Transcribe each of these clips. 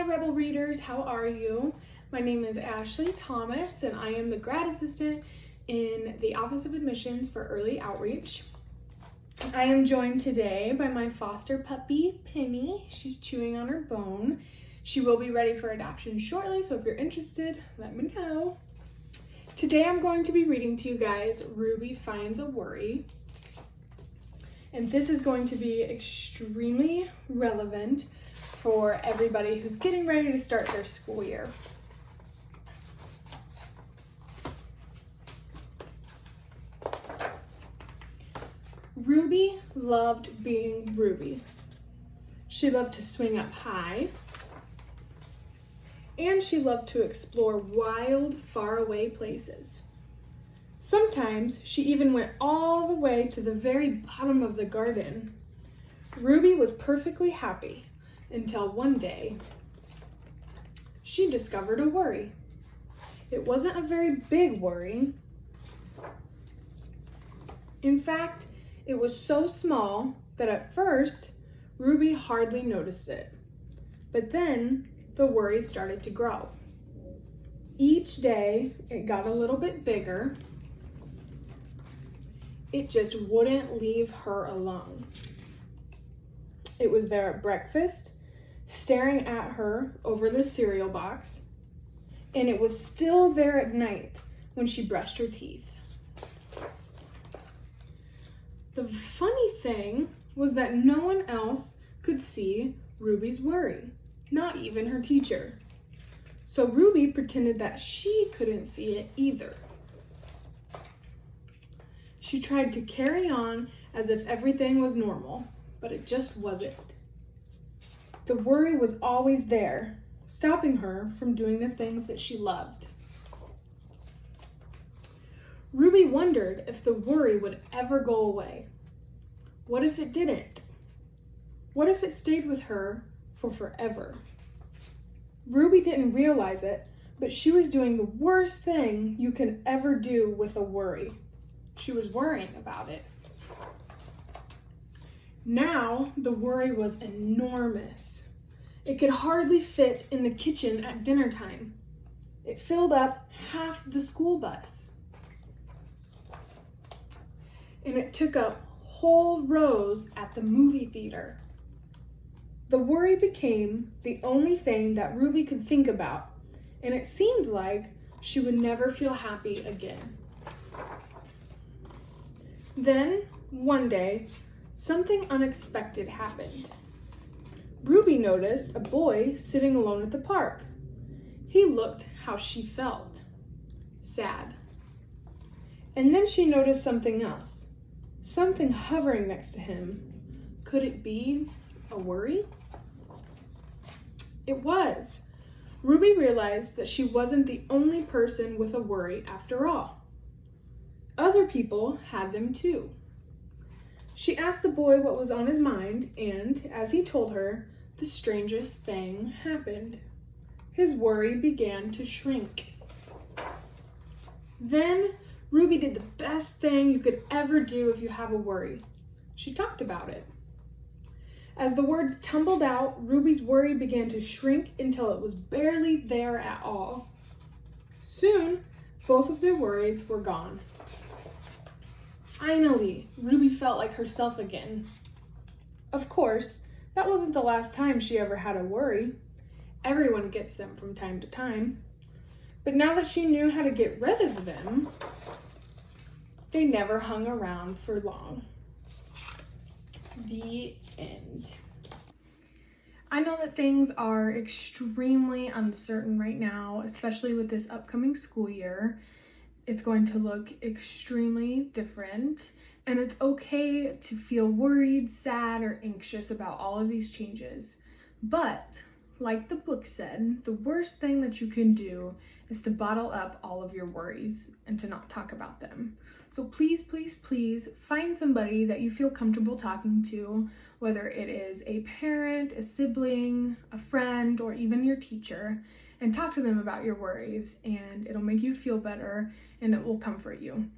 Rebel Readers, how are you? My name is Ashley Thomas and I am the grad assistant in the Office of Admissions for Early Outreach. I am joined today by my foster puppy, Penny. She's chewing on her bone. She will be ready for adoption shortly, so if you're interested, let me know. Today I'm going to be reading to you guys Ruby Finds a Worry. And this is going to be extremely relevant for everybody who's getting ready to start their school year. Ruby loved being Ruby. She loved to swing up high, and she loved to explore wild, faraway places. Sometimes she even went all the way to the very bottom of the garden. Ruby was perfectly happy until one day she discovered a worry. It wasn't a very big worry. In fact, it was so small that at first Ruby hardly noticed it. But then the worry started to grow. Each day it got a little bit bigger. It just wouldn't leave her alone. It was there at breakfast, staring at her over the cereal box, and it was still there at night when she brushed her teeth. The funny thing was that no one else could see Ruby's worry, not even her teacher. So Ruby pretended that she couldn't see it either. She tried to carry on as if everything was normal, but it just wasn't. The worry was always there, stopping her from doing the things that she loved. Ruby wondered if the worry would ever go away. What if it didn't? What if it stayed with her for forever? Ruby didn't realize it, but she was doing the worst thing you can ever do with a worry. She was worrying about it. Now, the worry was enormous. It could hardly fit in the kitchen at dinner time. It filled up half the school bus. And it took up whole rows at the movie theater. The worry became the only thing that Ruby could think about, and it seemed like she would never feel happy again. Then, one day, something unexpected happened. Ruby noticed a boy sitting alone at the park. He looked how she felt, sad. And then she noticed something else, something hovering next to him. Could it be a worry? It was. Ruby realized that she wasn't the only person with a worry after all. Other people had them too. She asked the boy what was on his mind, and as he told her, the strangest thing happened. His worry began to shrink. Then Ruby did the best thing you could ever do if you have a worry. She talked about it. As the words tumbled out, Ruby's worry began to shrink until it was barely there at all. Soon, both of their worries were gone. Finally, Ruby felt like herself again. Of course, that wasn't the last time she ever had a worry. Everyone gets them from time to time. But now that she knew how to get rid of them, they never hung around for long. The end. I know that things are extremely uncertain right now, especially with this upcoming school year. It's going to look extremely different, and it's okay to feel worried, sad, or anxious about all of these changes. But, like the book said, the worst thing that you can do is to bottle up all of your worries and to not talk about them. So please, please, please find somebody that you feel comfortable talking to, whether it is a parent, a sibling, a friend, or even your teacher, and talk to them about your worries, and it'll make you feel better and it will comfort you.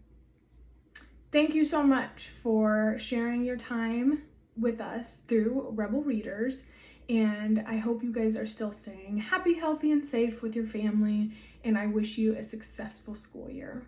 Thank you so much for sharing your time with us through Rebel Readers, And I hope you guys are still staying happy, healthy, and safe with your family. And I wish you a successful school year.